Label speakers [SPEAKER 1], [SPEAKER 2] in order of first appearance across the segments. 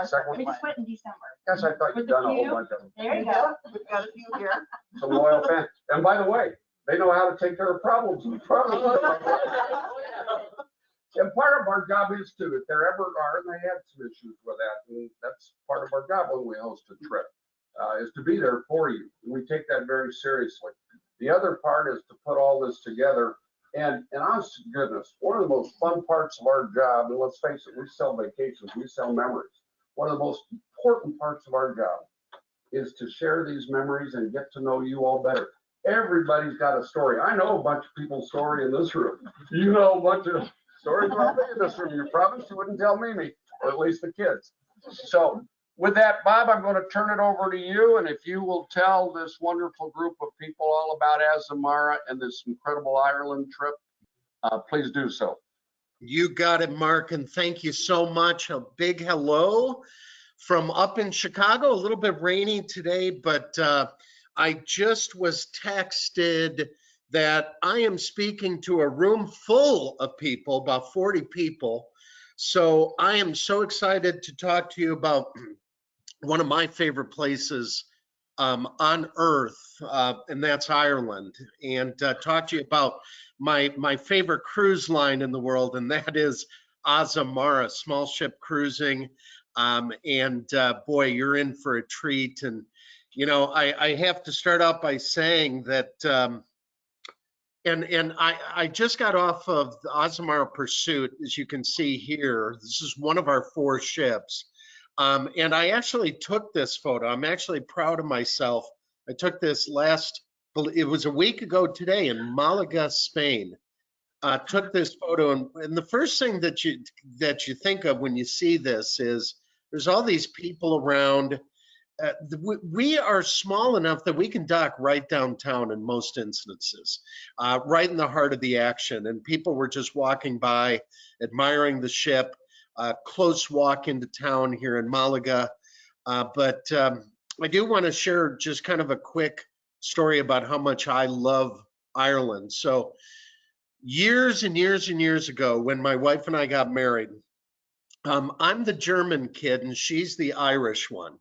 [SPEAKER 1] Second
[SPEAKER 2] We
[SPEAKER 1] one.
[SPEAKER 2] just went in December.
[SPEAKER 1] Yes, I thought you'd done a whole bunch of them.
[SPEAKER 2] There you go.
[SPEAKER 3] We've got a few here.
[SPEAKER 1] Some loyal fans. And by the way, they know how to take care of problems. And part of our job is to, if there ever are, and they had some issues with that, and that's part of our job when we host a trip, is to be there for you. And we take that very seriously. The other part is to put all this together. And honest to goodness, one of the most fun parts of our job, and let's face it, we sell vacations, we sell memories. One of the most important parts of our job is to share these memories and get to know you all better. Everybody's got a story. I know a bunch of people's story in this room. You know a bunch of stories about me in this room. You promised you wouldn't tell Mimi, or at least the kids. So with that, Bob, I'm going to turn it over to you. And if you will tell this wonderful group of people all about Azamara and this incredible Ireland trip, please do so.
[SPEAKER 4] You got it, Mark, and thank you so much. A big hello from up in Chicago. A little bit rainy today, but I just was texted that I am speaking to a room full of people, about 40 people. So I am so excited to talk to you about one of my favorite places on earth, and that's Ireland, and talk to you about my favorite cruise line in the world, and that is Azamara, small ship cruising. Boy, you're in for a treat. And you know, I have to start out by saying that I just got off of the Azamara Pursuit, as you can see here. This is one of our 4 ships. And I actually took this photo. I'm actually proud of myself. I took this it was a week ago today in Malaga, Spain. Took this photo, and the first thing that you think of when you see this is there's all these people around. We are small enough that we can dock right downtown in most instances, right in the heart of the action. And people were just walking by, admiring the ship. Close walk into town here in Malaga. But I do want to share just kind of a quick story about how much I love Ireland. So years and years and years ago, when my wife and I got married, I'm the German kid and she's the Irish one.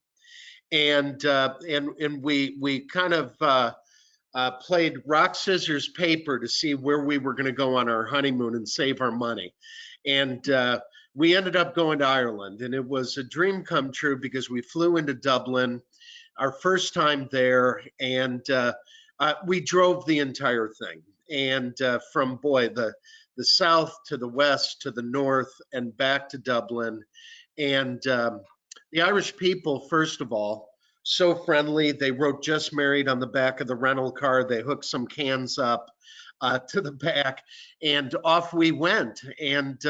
[SPEAKER 4] And we kind of played rock, scissors, paper to see where we were going to go on our honeymoon and save our money. And we ended up going to Ireland, and it was a dream come true because we flew into Dublin, our first time there, and we drove the entire thing. And from the south to the west to the north and back to Dublin. And the Irish people, first of all, so friendly. They wrote "just married" on the back of the rental car. They hooked some cans up to the back, and off we went. And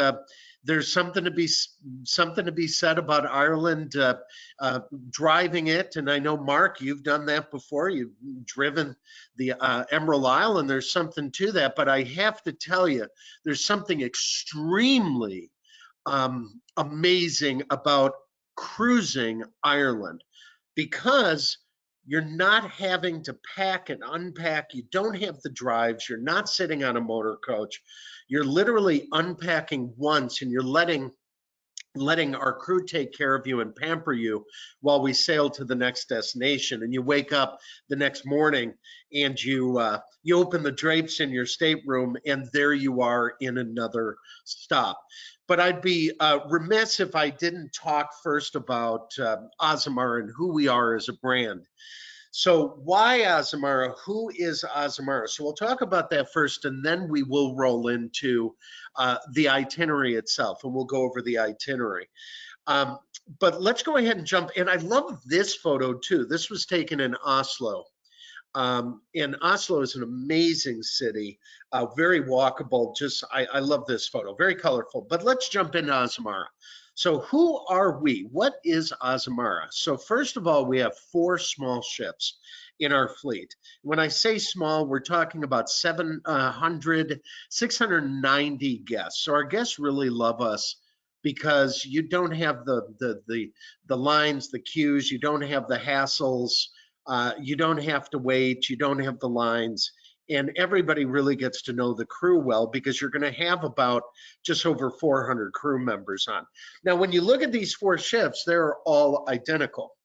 [SPEAKER 4] there's something to be said about Ireland, driving it. And I know, Mark, you've done that before. You've driven the Emerald Isle, and there's something to that. But I have to tell you, there's something extremely amazing about cruising Ireland, because you're not having to pack and unpack. You don't have the drives. You're not sitting on a motor coach. You're literally unpacking once, and you're letting our crew take care of you and pamper you while we sail to the next destination. And you wake up the next morning and you open the drapes in your stateroom, and there you are in another stop. But I'd be remiss if I didn't talk first about Azamara and who we are as a brand. So why Azamara? Who is Azamara? So we'll talk about that first, and then we will roll into the itinerary itself, and we'll go over the itinerary. But let's go ahead and jump. And I love this photo too. This was taken in Oslo. And Oslo is an amazing city, very walkable. I love this photo, very colorful. But let's jump into Azamara. So who are we? What is Azamara? So first of all, we have 4 small ships in our fleet. When I say small, we're talking about 690 guests. So our guests really love us because you don't have the lines, the queues, you don't have the hassles, you don't have to wait, you don't have the lines. and everybody really gets to know the crew well, because you're going to have about just over 400 crew members on. Now, when you look at these 4 ships, they're all identical.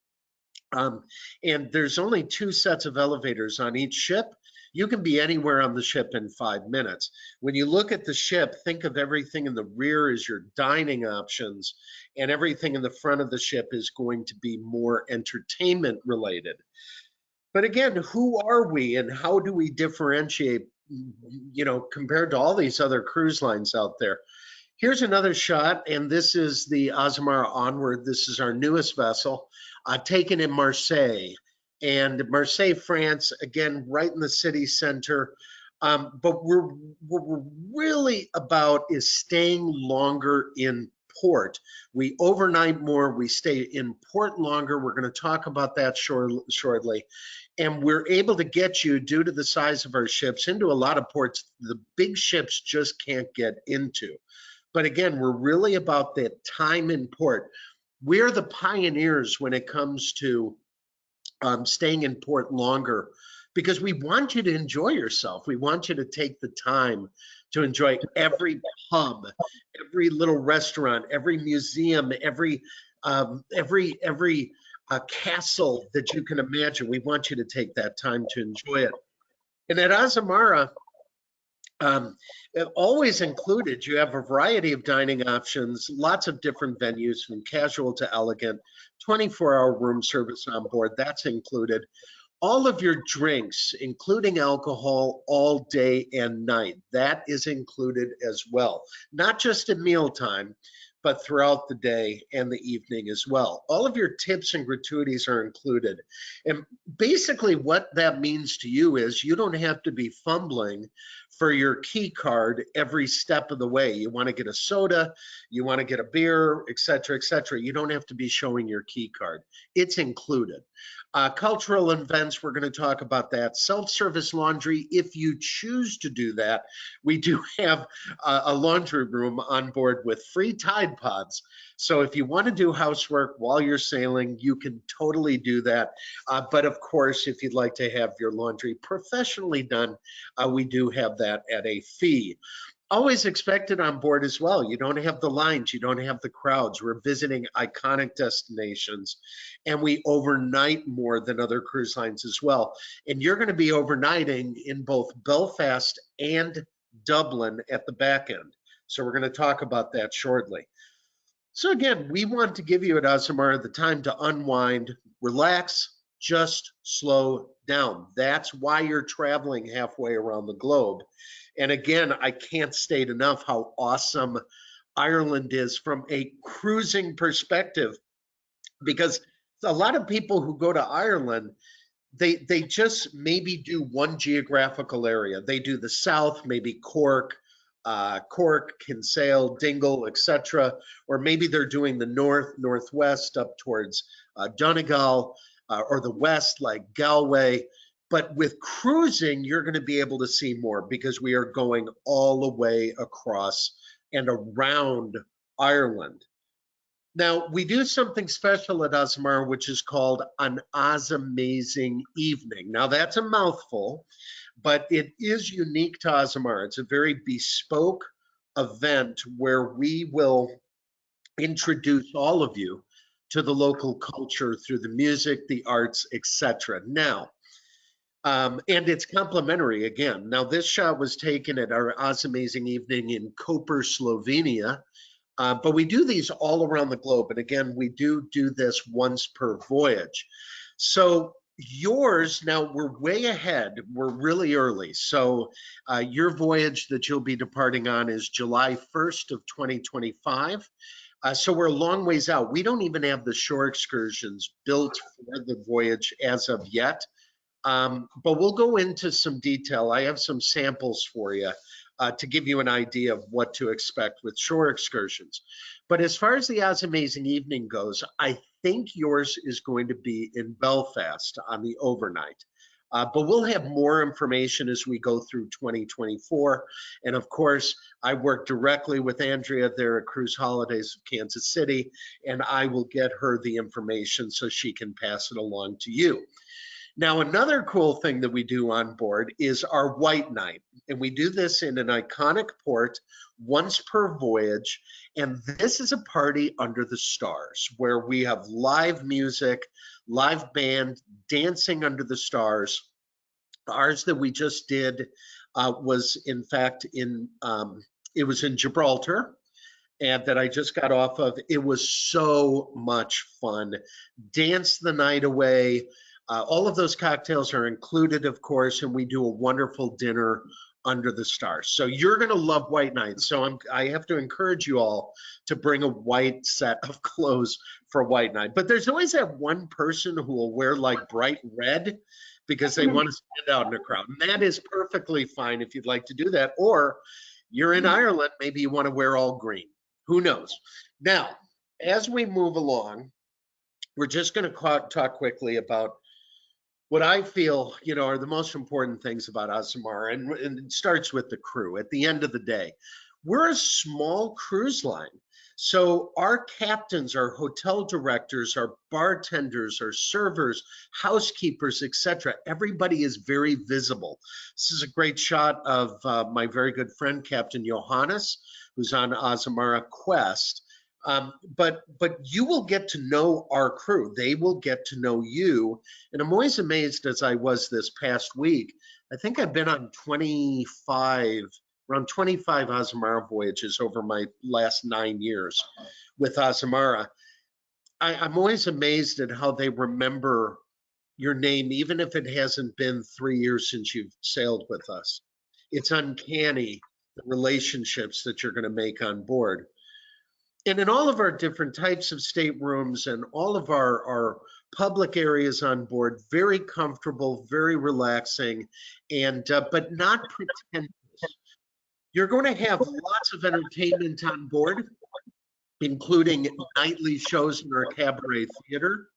[SPEAKER 4] And there's only 2 sets of elevators on each ship. You can be anywhere on the ship in 5 minutes. When you look at the ship, think of everything in the rear as your dining options, and everything in the front of the ship is going to be more entertainment related. But again, who are we and how do we differentiate, compared to all these other cruise lines out there? Here's another shot, and this is the Azamara Onward. This is our newest vessel, taken in Marseille. And Marseille, France, again, right in the city center. But what we're really about is staying longer in port. We overnight more, we stay in port longer. We're going to talk about that shortly. And we're able to get you, due to the size of our ships, into a lot of ports the big ships just can't get into. But again, we're really about that time in port. We're the pioneers when it comes to staying in port longer, because we want you to enjoy yourself. We want you to take the time to enjoy every pub, every little restaurant, every museum, every castle that you can imagine. We want you to take that time to enjoy it. And at Azamara, always included, you have a variety of dining options, lots of different venues from casual to elegant, 24-hour room service on board, that's included. All of your drinks, including alcohol, all day and night, that is included as well. Not just at mealtime, but throughout the day and the evening as well. All of your tips and gratuities are included. And basically what that means to you is you don't have to be fumbling for your key card every step of the way. You want to get a soda, you want to get a beer, et cetera, et cetera. You don't have to be showing your key card. It's included. Cultural events, we're going to talk about that. Self-service laundry, if you choose to do that. We do have a laundry room on board with free Tide Pods. So if you want to do housework while you're sailing, you can totally do that. But of course, if you'd like to have your laundry professionally done, we do have that at a fee. Always expected on board as well. You don't have the lines, you don't have the crowds. We're visiting iconic destinations, and we overnight more than other cruise lines as well. And you're going to be overnighting in both Belfast and Dublin at the back end. So we're going to talk about that shortly. So again, we want to give you at Azamara the time to unwind, relax, just slow down. That's why you're traveling halfway around the globe. And again, I can't state enough how awesome Ireland is from a cruising perspective, because a lot of people who go to Ireland, they just maybe do one geographical area. They do the south, maybe Cork, Kinsale, Dingle, etc. Or maybe they're doing the north, northwest up towards Donegal, or the west like Galway. But with cruising, you're going to be able to see more, because we are going all the way across and around Ireland. Now, we do something special at Azamara, which is called an Azamazing Evening. Now, that's a mouthful, but it is unique to Azamara. It's a very bespoke event where we will introduce all of you to the local culture through the music, the arts, etc. Now, and it's complimentary again. Now, this shot was taken at our Azamazing Evening in Koper, Slovenia, but we do these all around the globe. And again, we do this once per voyage. So yours, now we're way ahead. We're really early. So your voyage that you'll be departing on is July 1st of 2025. So we're a long ways out. We don't even have the shore excursions built for the voyage as of yet. But we'll go into some detail. I have some samples for you to give you an idea of what to expect with shore excursions. But as far as the Azamazing Evening goes, I think yours is going to be in Belfast on the overnight. But we'll have more information as we go through 2024. And of course, I work directly with Andrea there at Cruise Holidays of Kansas City, and I will get her the information so she can pass it along to you. Now, another cool thing that we do on board is our white night. And we do this in an iconic port once per voyage. And this is a party under the stars where we have live music, live band, dancing under the stars. Ours that we just did was in fact it was in Gibraltar, and that I just got off of. It was so much fun. Dance the night away. All of those cocktails are included, of course, and we do a wonderful dinner under the stars. So you're going to love white night. So I have to encourage you all to bring a white set of clothes for white night. But there's always that one person who will wear like bright red because they want to stand out in a crowd. And that is perfectly fine if you'd like to do that. Or you're in Ireland, maybe you want to wear all green. Who knows? Now, as we move along, we're just going to talk quickly about what I feel, are the most important things about Azamara, and it starts with the crew. At the end of the day, we're a small cruise line. So our captains, our hotel directors, our bartenders, our servers, housekeepers, etc. Everybody is very visible. This is a great shot of my very good friend, Captain Johannes, who's on Azamara Quest. But you will get to know our crew. They will get to know you. And I'm always amazed, as I was this past week. I think I've been on around 25 Azamara voyages over my last 9 years with Azamara. I'm always amazed at how they remember your name, even if it hasn't been 3 years since you've sailed with us. It's uncanny, the relationships that you're going to make on board. And in all of our different types of staterooms and all of our public areas on board, very comfortable, very relaxing, and but not pretentious. You're going to have lots of entertainment on board, including nightly shows in our cabaret theater.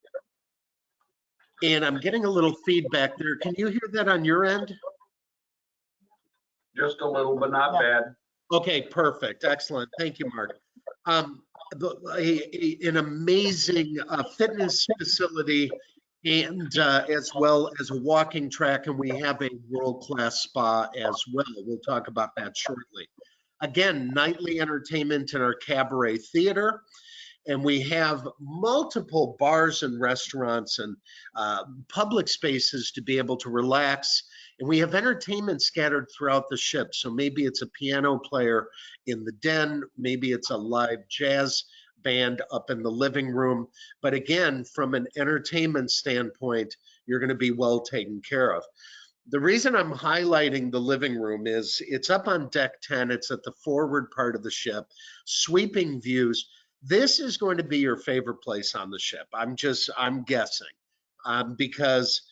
[SPEAKER 4] And I'm getting a little feedback there. Can you hear that on your end?
[SPEAKER 1] Just a little, but not bad.
[SPEAKER 4] Okay, perfect. Excellent. Thank you, Mark. An amazing fitness facility, and as well as a walking track, and we have a world-class spa as well. We'll talk about that shortly. Again, nightly entertainment in our cabaret theater, and we have multiple bars and restaurants and public spaces to be able to relax. And we have entertainment scattered throughout the ship. So maybe it's a piano player in the den, maybe it's a live jazz band up in the living room. But again, from an entertainment standpoint, you're going to be well taken care of. The reason I'm highlighting the living room is it's up on deck 10. It's at the forward part of the ship, sweeping views. This is going to be your favorite place on the ship. I'm guessing, because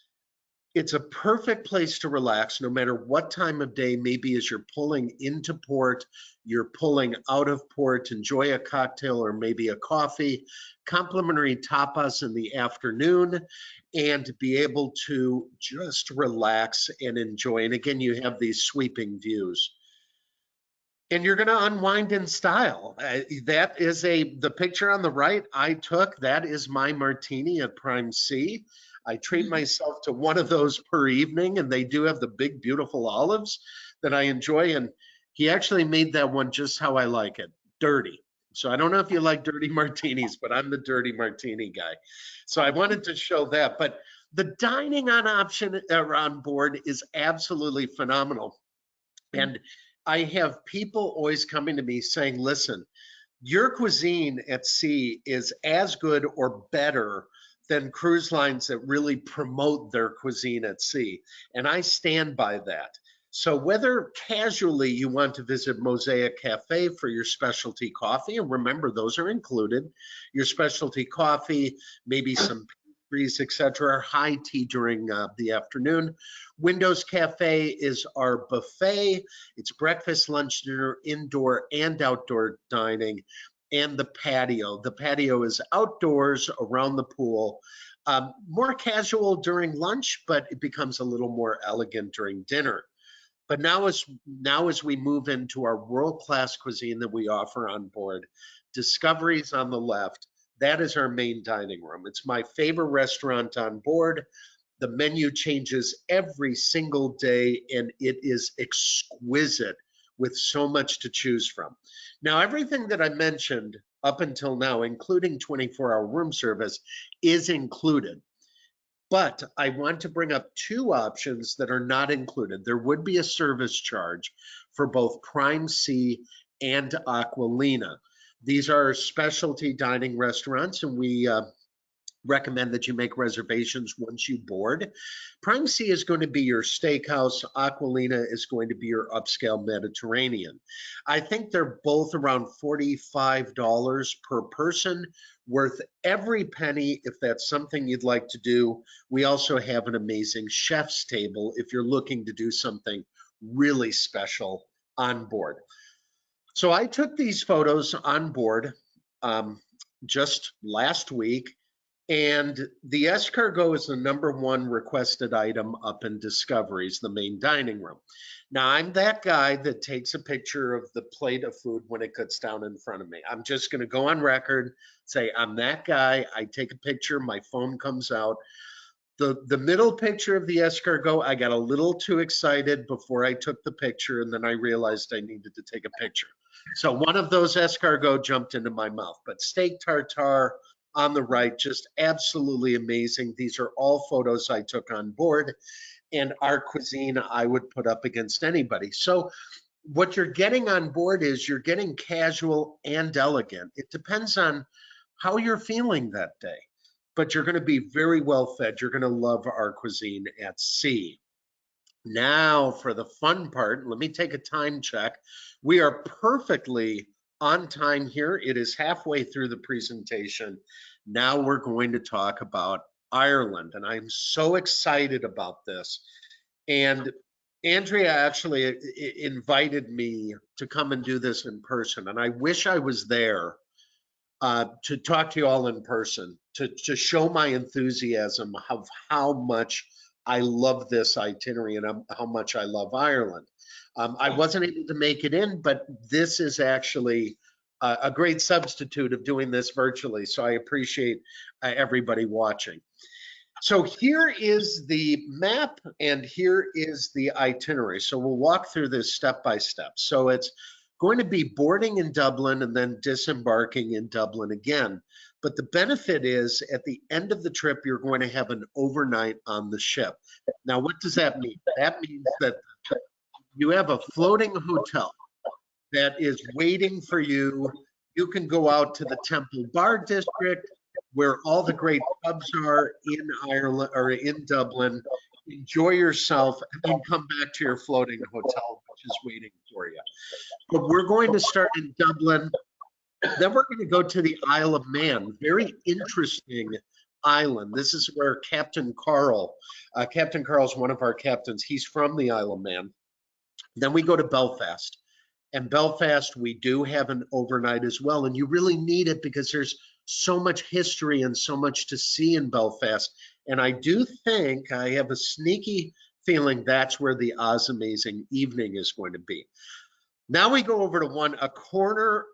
[SPEAKER 4] it's a perfect place to relax no matter what time of day, maybe as you're pulling into port, you're pulling out of port, enjoy a cocktail or maybe a coffee, complimentary tapas in the afternoon, and be able to just relax and enjoy. And again, you have these sweeping views. And you're going to unwind in style. That is the picture on the right I took. That is my martini at Prime C. I treat myself to one of those per evening, and they do have the big, beautiful olives that I enjoy. And he actually made that one just how I like it, dirty. So I don't know if you like dirty martinis, but I'm the dirty martini guy. So I wanted to show that. But the dining on board is absolutely phenomenal. And I have people always coming to me saying, listen, your cuisine at sea is as good or better than cruise lines that really promote their cuisine at sea. And I stand by that. So whether casually you want to visit Mosaic Cafe for your specialty coffee, and remember those are included, your specialty coffee, maybe some pastries, etc., high tea during the afternoon. Windows Cafe is our buffet. It's breakfast, lunch, dinner, indoor and outdoor dining. And the patio. The patio is outdoors around the pool. More casual during lunch, but it becomes a little more elegant during dinner. But now as we move into our world-class cuisine that we offer on board, Discovery's on the left. That is our main dining room. It's my favorite restaurant on board. The menu changes every single day, and it is exquisite with so much to choose from. Now, everything that I mentioned up until now, including 24-hour room service, is included. But I want to bring up two options that are not included. There would be a service charge for both Prime C and Aquilina. These are specialty dining restaurants, and we recommend that you make reservations once you board. Prime C is going to be your steakhouse. Aquilina is going to be your upscale Mediterranean. I think they're both around $45 per person, worth every penny if that's something you'd like to do. We also have an amazing chef's table if you're looking to do something really special on board. So I took these photos on board just last week. And the escargot is the #1 requested item up in Discoveries, the main dining room. Now, I'm that guy that takes a picture of the plate of food when it gets down in front of me. I'm just going to go on record, say I'm that guy. I take a picture, my phone comes out. The middle picture of the escargot, I got a little too excited before I took the picture, and then I realized I needed to take a picture. So one of those escargot jumped into my mouth. But steak tartare on the right, just absolutely amazing. These are all photos I took on board, and our cuisine I would put up against anybody. So what you're getting on board is you're getting casual and elegant. It depends on how you're feeling that day, but you're going to be very well fed. You're going to love our cuisine at sea. Now for the fun part, let me take a time check. We are perfectly on time here. It is halfway through the presentation. Now we're going to talk about Ireland, and I'm so excited about this. And Andrea actually invited me to come and do this in person, and I wish I was there to talk to you all in person, to show my enthusiasm of how much I love this itinerary and how much I love Ireland. I wasn't able to make it in, but this is actually a great substitute of doing this virtually. So I appreciate everybody watching. So here is the map and here is the itinerary. So we'll walk through this step by step. So it's going to be boarding in Dublin and then disembarking in Dublin again. But the benefit is at the end of the trip, you're going to have an overnight on the ship. Now, what does that mean? That means that you have a floating hotel that is waiting for you. You can go out to the Temple Bar District where all the great pubs are in Ireland or in Dublin. Enjoy yourself and then come back to your floating hotel, which is waiting for you. But we're going to start in Dublin. Then we're going to go to the Isle of Man, very interesting island. This is where Captain Carl is one of our captains. He's from the Isle of Man. Then we go to Belfast. And Belfast, we do have an overnight as well. And you really need it because there's so much history and so much to see in Belfast. And I do think, I have a sneaky feeling that's where the Amazing evening is going to be. Now we go over to a corner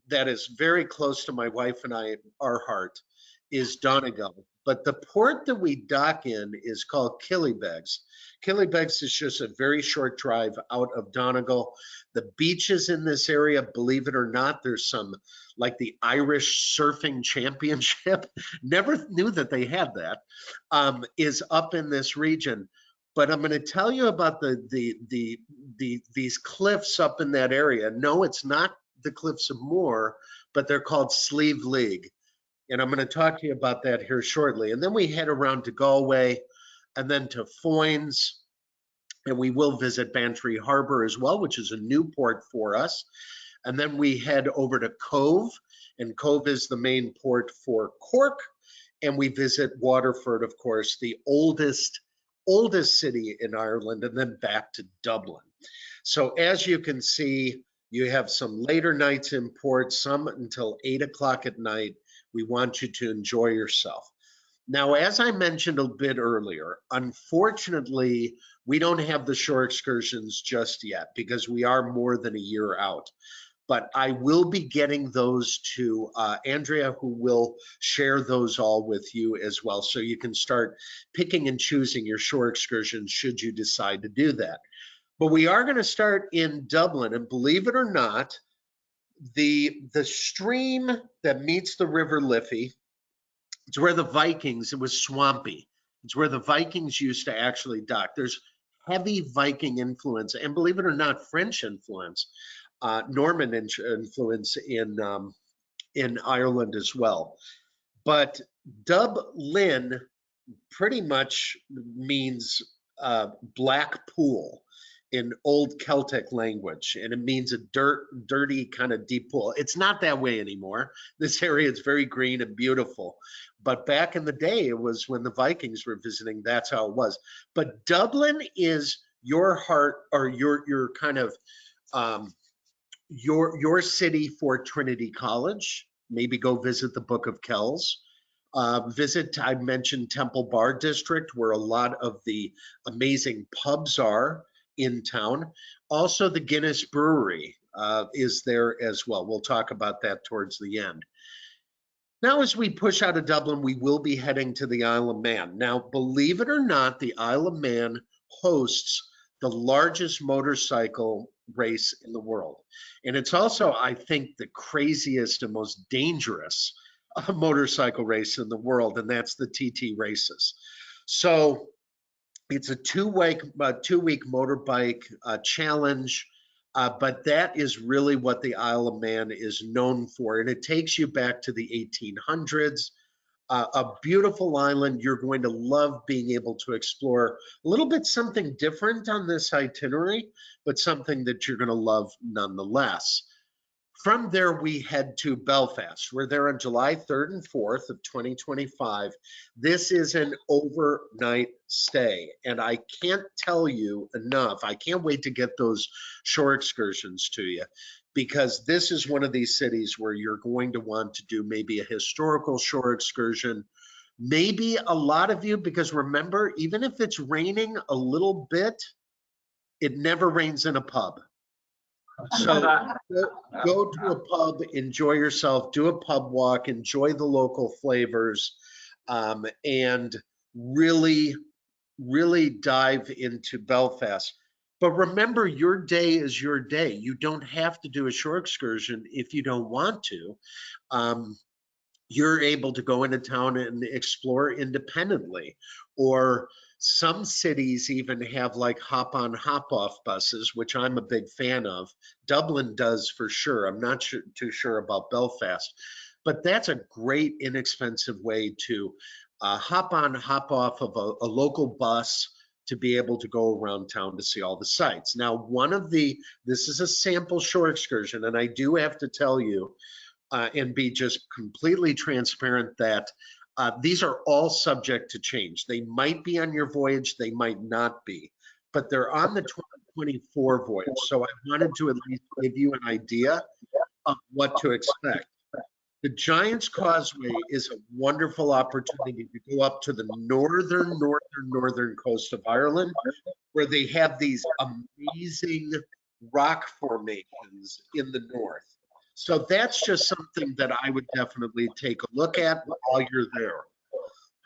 [SPEAKER 4] that is very close to my wife and our heart is Donegal. But the port that we dock in is called 𝐶𝐿IBEGS. 𝐶𝐿IBEGS is just a very short drive out of Donegal. The beaches in this area, believe it or not, there's some, like the Irish Surfing Championship, never knew that they had that, is up in this region. But I'm going to tell you about these cliffs up in that area. No, it's not the Cliffs of Moher, but they're called Slieve League. And I'm going to talk to you about that here shortly. And then we head around to Galway and then to Foynes. And we will visit Bantry Harbor as well, which is a new port for us. And then we head over to Cobh, and Cobh is the main port for Cork. And we visit Waterford, of course, the oldest city in Ireland, and then back to Dublin. So as you can see, you have some later nights in port, some until 8 o'clock at night. We want you to enjoy yourself. Now, as I mentioned a bit earlier, unfortunately, we don't have the shore excursions just yet because we are more than a year out. but I will be getting those to Andrea, who will share those all with you as well. So you can start picking and choosing your shore excursions should you decide to do that. But we are going to start in Dublin, and believe it or not, the stream that meets the River Liffey, it's where the Vikings, it was swampy. It's where the Vikings used to actually dock. There's heavy Viking influence, and believe it or not, French influence, Norman influence in Ireland as well. But Dublin pretty much means black pool in old Celtic language, and it means a dirty kind of deep pool. It's not that way anymore. This area is very green and beautiful, but back in the day, it was when the Vikings were visiting, that's how it was. But Dublin is your heart, or your kind of your city for Trinity College. Maybe go visit the Book of Kells. Visit, I mentioned Temple Bar District, where a lot of the amazing pubs are in town. Also, the Guinness Brewery is there as well. We'll talk about that towards the end. Now, as we push out of Dublin, we will be heading to the Isle of Man. Now, believe it or not, the Isle of Man hosts the largest motorcycle race in the world. And it's also, I think, the craziest and most dangerous motorcycle race in the world, and that's the TT races. So it's a two-week motorbike challenge, but that is really what the Isle of Man is known for, and it takes you back to the 1800s. A beautiful island. You're going to love being able to explore a little bit something different on this itinerary, but something that you're going to love nonetheless. From there, we head to Belfast. We're there on July 3rd and 4th of 2025. This is an overnight stay, and I can't tell you enough. I can't wait to get those shore excursions to you, because this is one of these cities where you're going to want to do maybe a historical shore excursion. Maybe a lot of you, because remember, even if it's raining a little bit, it never rains in a pub. So go to a pub, enjoy yourself, do a pub walk, enjoy the local flavors, and really, really dive into Belfast. But remember, your day is your day. You don't have to do a shore excursion if you don't want to. You're able to go into town and explore independently, or some cities even have like hop on, hop off buses, which I'm a big fan of. Dublin does for sure. I'm not too sure about Belfast, but that's a great inexpensive way to hop on, hop off of a local bus to be able to go around town to see all the sites. Now, this is a sample shore excursion, and I do have to tell you and be just completely transparent that these are all subject to change. They might be on your voyage, they might not be, but they're on the 2024 voyage. So I wanted to at least give you an idea of what to expect. The Giant's Causeway is a wonderful opportunity to go up to the northern coast of Ireland, where they have these amazing rock formations in the north. So that's just something that I would definitely take a look at while you're there.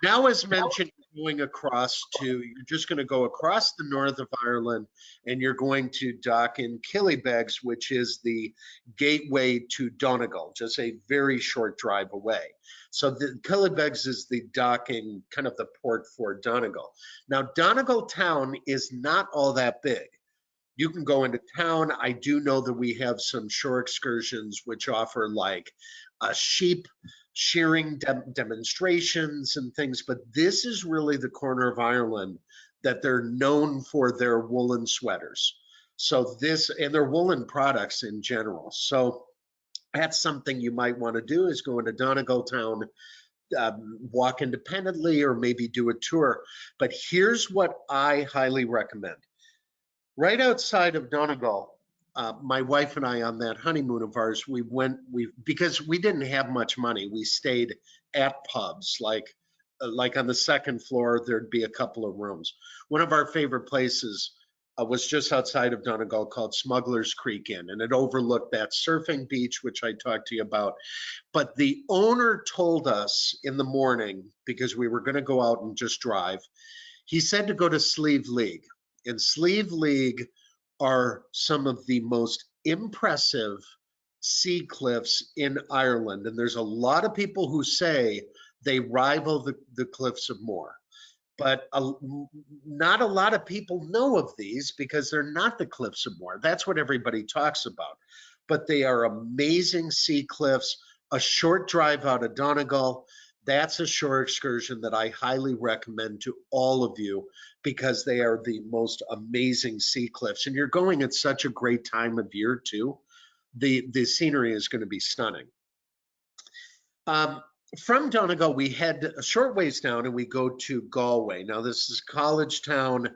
[SPEAKER 4] Now, as mentioned, you're just going to go across the north of Ireland, and you're going to dock in 𝐾𝐨𝐵𝐺, which is the gateway to Donegal, just a very short drive away. So the 𝐾𝐨𝐵𝐺 is the docking, kind of the port for Donegal. Now, Donegal town is not all that big. You can go into town. I do know that we have some shore excursions which offer like sheep shearing demonstrations and things, but this is really the corner of Ireland that they're known for their woolen sweaters. So and their woolen products in general. So that's something you might want to do, is go into Donegal town, walk independently, or maybe do a tour. But here's what I highly recommend. Right outside of Donegal, my wife and I, on that honeymoon of ours, because we didn't have much money, we stayed at pubs, like on the second floor, there'd be a couple of rooms. One of our favorite places was just outside of Donegal called Smuggler's Creek Inn, and it overlooked that surfing beach, which I talked to you about. But the owner told us in the morning, because we were going to go out and just drive, he said to go to Slieve League. And Slieve League are some of the most impressive sea cliffs in Ireland. And there's a lot of people who say they rival the Cliffs of Moher. But not a lot of people know of these because they're not the Cliffs of Moher. That's what everybody talks about. But they are amazing sea cliffs, a short drive out of Donegal. That's a shore excursion that I highly recommend to all of you because they are the most amazing sea cliffs. And you're going at such a great time of year too. The scenery is going to be stunning. From Donegal, we head a short ways down and we go to Galway. Now, this is a college town,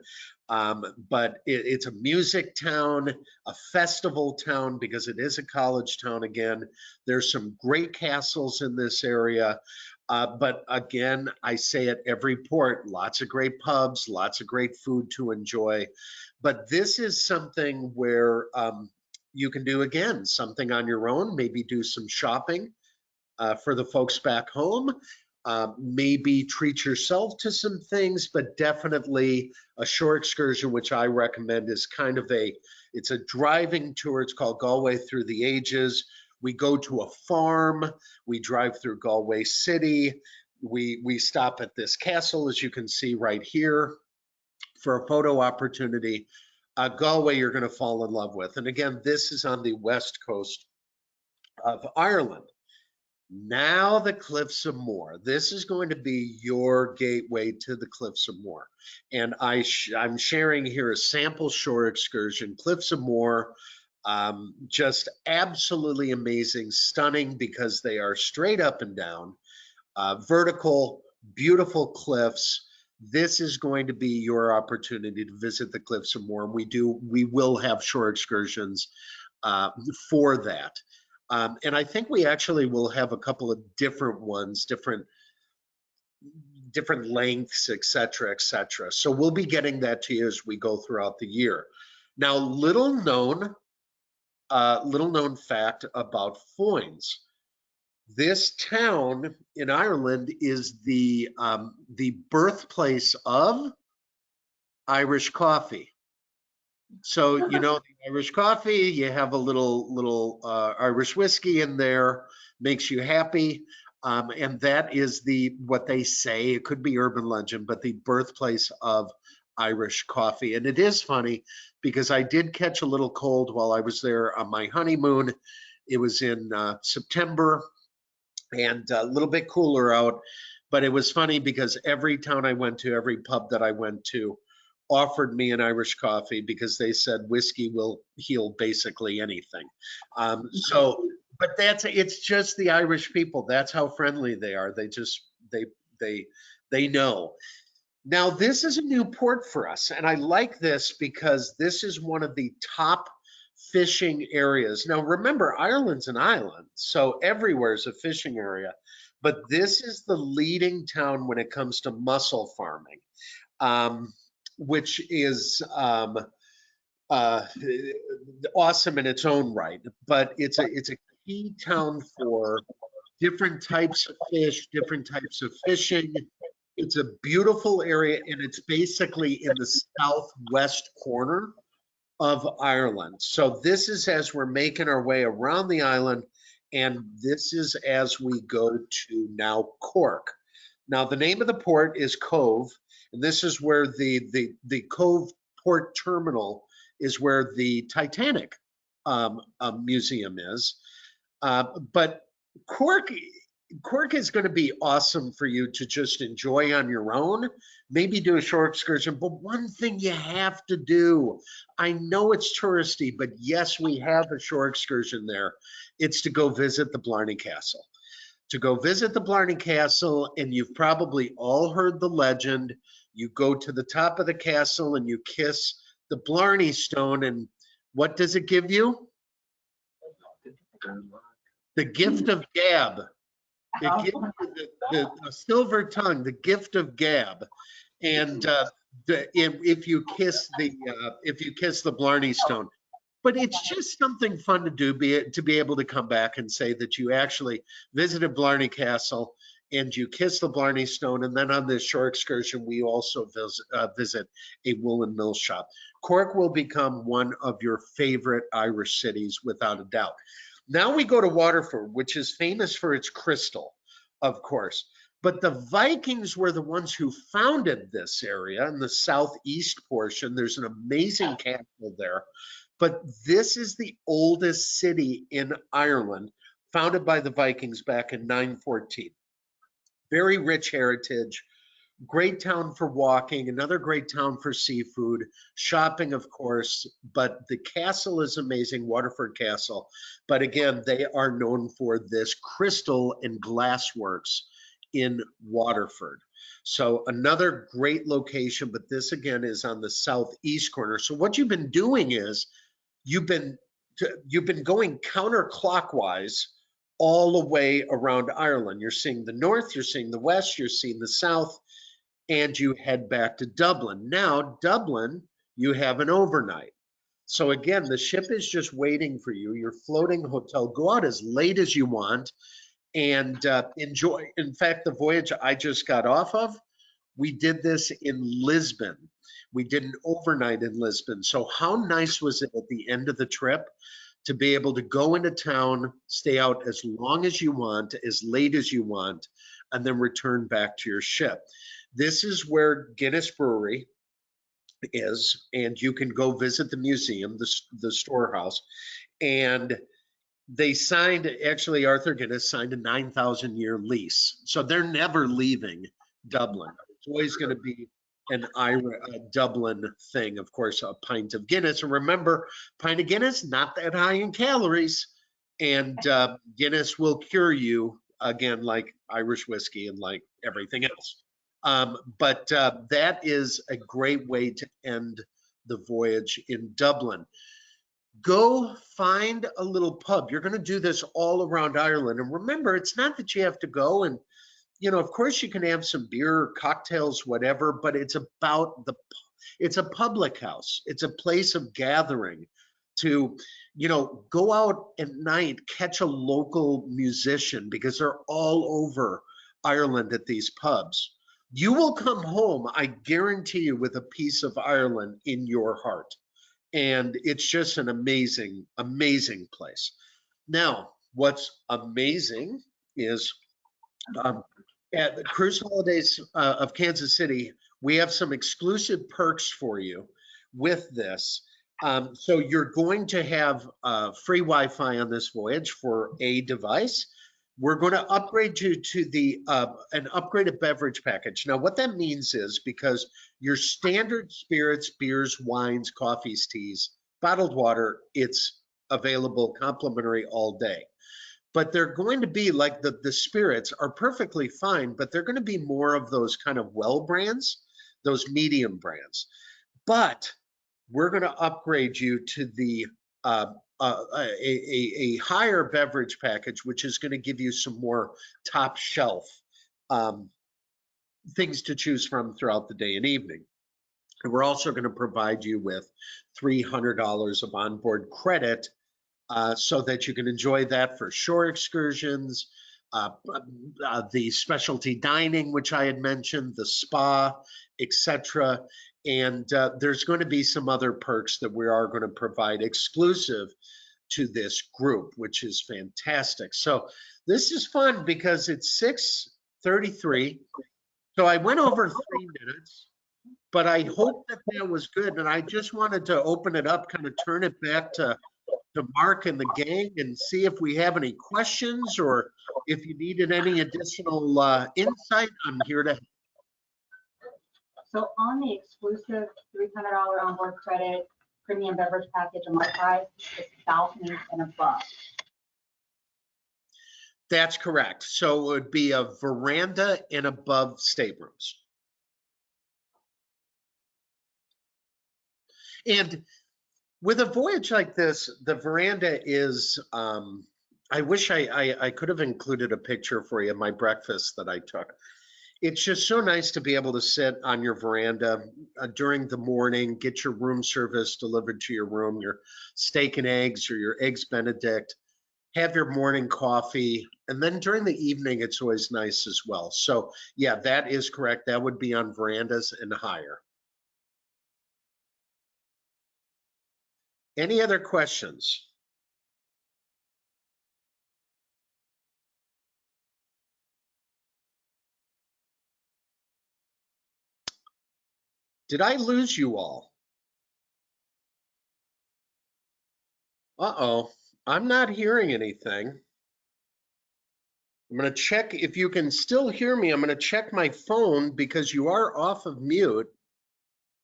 [SPEAKER 4] but it's a music town, a festival town, because it is a college town again. There's some great castles in this area. But again, I say at every port, lots of great pubs, lots of great food to enjoy. But this is something where you can do, again, something on your own, maybe do some shopping. For the folks back home, maybe treat yourself to some things, but definitely a shore excursion, which I recommend, is kind of it's a driving tour. It's called Galway Through the Ages. We go to a farm, we drive through Galway City, we stop at this castle, as you can see right here, for a photo opportunity. Galway you're going to fall in love with. And again, this is on the west coast of Ireland. Now the Cliffs of Moher. This is going to be your gateway to the Cliffs of Moher. And I'm sharing here a sample shore excursion. Cliffs of Moher, just absolutely amazing, stunning because they are straight up and down, vertical, beautiful cliffs. This is going to be your opportunity to visit the Cliffs of Moher. We will have shore excursions for that. And I think we actually will have a couple of different ones, different lengths, et cetera, et cetera. So we'll be getting that to you as we go throughout the year. Now, little known fact about Foynes. This town in Ireland is the birthplace of Irish coffee. So, you know, the Irish coffee, you have a little Irish whiskey in there, makes you happy. And that is what they say, it could be urban legend, but the birthplace of Irish coffee. And it is funny because I did catch a little cold while I was there on my honeymoon. It was in September and a little bit cooler out, but it was funny because every town I went to, every pub that I went to, offered me an Irish coffee because they said whiskey will heal basically anything. But it's just the Irish people. That's how friendly they are. They know. Now, this is a new port for us, and I like this because this is one of the top fishing areas. Now, remember, Ireland's an island, so everywhere is a fishing area, but this is the leading town when it comes to mussel farming. Which is awesome in its own right, but it's a key town for different types of fish, different types of fishing. It's a beautiful area, and it's basically in the southwest corner of Ireland. So this is as we're making our way around the island, and this is as we go to now Cork. Now, the name of the port is Cobh. And this is where the Cobh Port Terminal is, where the Titanic museum is. But Cork is going to be awesome for you to just enjoy on your own, maybe do a shore excursion. But one thing you have to do, I know it's touristy, but yes, we have a shore excursion there. It's to go visit the Blarney Castle. To go visit the Blarney Castle, and you've probably all heard the legend. You go to the top of the castle and you kiss the Blarney Stone, and what does it give you? The gift of gab. It gives you a silver tongue, the gift of gab. And if you kiss the Blarney Stone. But it's just something fun to do, to be able to come back and say that you actually visited Blarney Castle and you kiss the Blarney Stone. And then on this shore excursion, we also visit a woolen mill shop. Cork will become one of your favorite Irish cities without a doubt. Now we go to Waterford, which is famous for its crystal, of course. But the Vikings were the ones who founded this area in the southeast portion. There's an amazing castle there. But this is the oldest city in Ireland, founded by the Vikings back in 914. Very rich heritage, great town for walking, another great town for seafood, shopping, of course, but the castle is amazing, Waterford Castle. But again, they are known for this crystal and glass works in Waterford. So another great location, but this again is on the southeast corner. So what you've been doing is you've been going counterclockwise all the way around Ireland. You're seeing the north, you're seeing the west, you're seeing the south, and you head back to Dublin. Now, Dublin, you have an overnight. So again, the ship is just waiting for you. Your floating hotel, go out as late as you want and enjoy. In fact, the voyage I just got off of, we did this in Lisbon. We did an overnight in Lisbon. So how nice was it at the end of the trip to be able to go into town, stay out as long as you want, as late as you want, and then return back to your ship. This is where Guinness Brewery is, and you can go visit the museum, the storehouse. And they signed, actually Arthur Guinness signed a 9,000-year lease. So they're never leaving Dublin. It's always going to be a Dublin thing. Of course, a pint of Guinness. And remember, pint of Guinness, not that high in calories. And Guinness will cure you, again, like Irish whiskey and like everything else. But that is a great way to end the voyage in Dublin. Go find a little pub. You're going to do this all around Ireland. And remember, it's not that you have to go and, you know, of course you can have some beer, cocktails, whatever, but it's about it's a public house. It's a place of gathering to, you know, go out at night, catch a local musician because they're all over Ireland at these pubs. You will come home, I guarantee you, with a piece of Ireland in your heart. And it's just an amazing, amazing place. Now, what's amazing is at the Cruise Holidays of Kansas City, we have some exclusive perks for you with this. So you're going to have free Wi-Fi on this voyage for a device. We're going to upgrade you to an upgraded beverage package. Now, what that means is because your standard spirits, beers, wines, coffees, teas, bottled water, it's available complimentary all day. But they're going to be like the spirits are perfectly fine, but they're going to be more of those kind of well brands, those medium brands. But we're going to upgrade you to the a higher beverage package, which is going to give you some more top shelf things to choose from throughout the day and evening. And we're also going to provide you with $300 of onboard credit so that you can enjoy that for shore excursions, the specialty dining, which I had mentioned, the spa, etc. And there's going to be some other perks that we are going to provide exclusive to this group, which is fantastic. So this is fun because it's 6:33. So I went over 3 minutes, but I hope that that was good. And I just wanted to open it up, kind of turn it back to Mark and the gang and see if we have any questions or if you needed any additional insight. I'm here to help.
[SPEAKER 2] So on the exclusive $300 onboard credit premium beverage package on my price, it's balconies and above.
[SPEAKER 4] That's correct. So it would be a veranda and above staterooms. And with a voyage like this, the veranda is, I wish I could have included a picture for you of my breakfast that I took. It's just so nice to be able to sit on your veranda during the morning, get your room service delivered to your room, your steak and eggs or your eggs Benedict, have your morning coffee, and then during the evening, it's always nice as well. So yeah, that is correct. That would be on verandas and higher. Any other questions? Did I lose you all? Uh-oh, I'm not hearing anything. I'm going to check if you can still hear me. I'm going to check my phone because you are off of mute,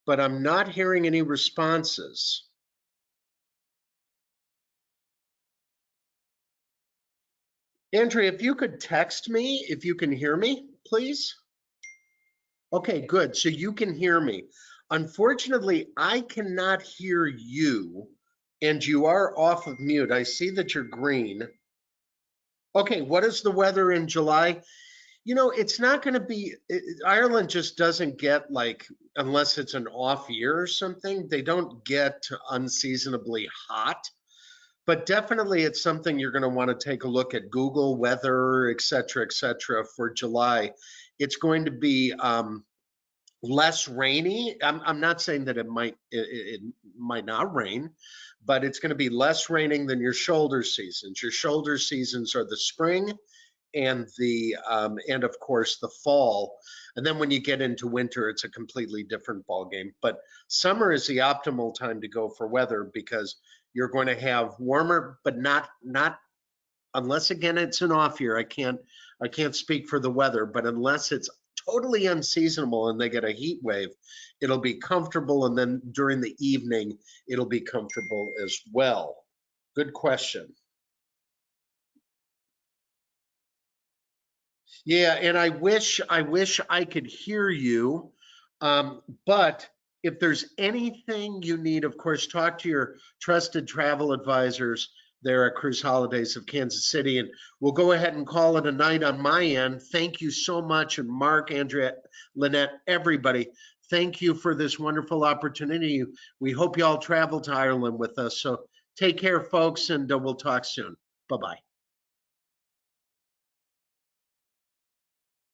[SPEAKER 4] but I'm not hearing any responses. Andrea, if you could text me if you can hear me, please. Okay, good. So you can hear me. Unfortunately, I cannot hear you, and you are off of mute. I see that you're green. Okay, what is the weather in July? You know, it's not going to be, Ireland just doesn't get like, unless it's an off year or something, they don't get unseasonably hot. But definitely it's something you're going to want to take a look at Google weather, et cetera, for July. It's going to be less rainy. I'm not saying that it might not rain, but it's going to be less raining than your shoulder seasons. Your shoulder seasons are the spring and and of course the fall. And then when you get into winter, it's a completely different ball game. But summer is the optimal time to go for weather because you're going to have warmer, but not unless again it's an off year. I can't speak for the weather, but unless it's totally unseasonable and they get a heat wave, it'll be comfortable. And then during the evening, it'll be comfortable as well. Good question. Yeah, and I wish I could hear you, but if there's anything you need, of course, talk to your trusted travel advisors there at Cruise Holidays of Kansas City, and we'll go ahead and call it a night on my end. Thank you so much, and Mark, Andrea, Lynette, everybody, thank you for this wonderful opportunity. We hope you all travel to Ireland with us. So take care, folks, and we'll talk soon. Bye-bye.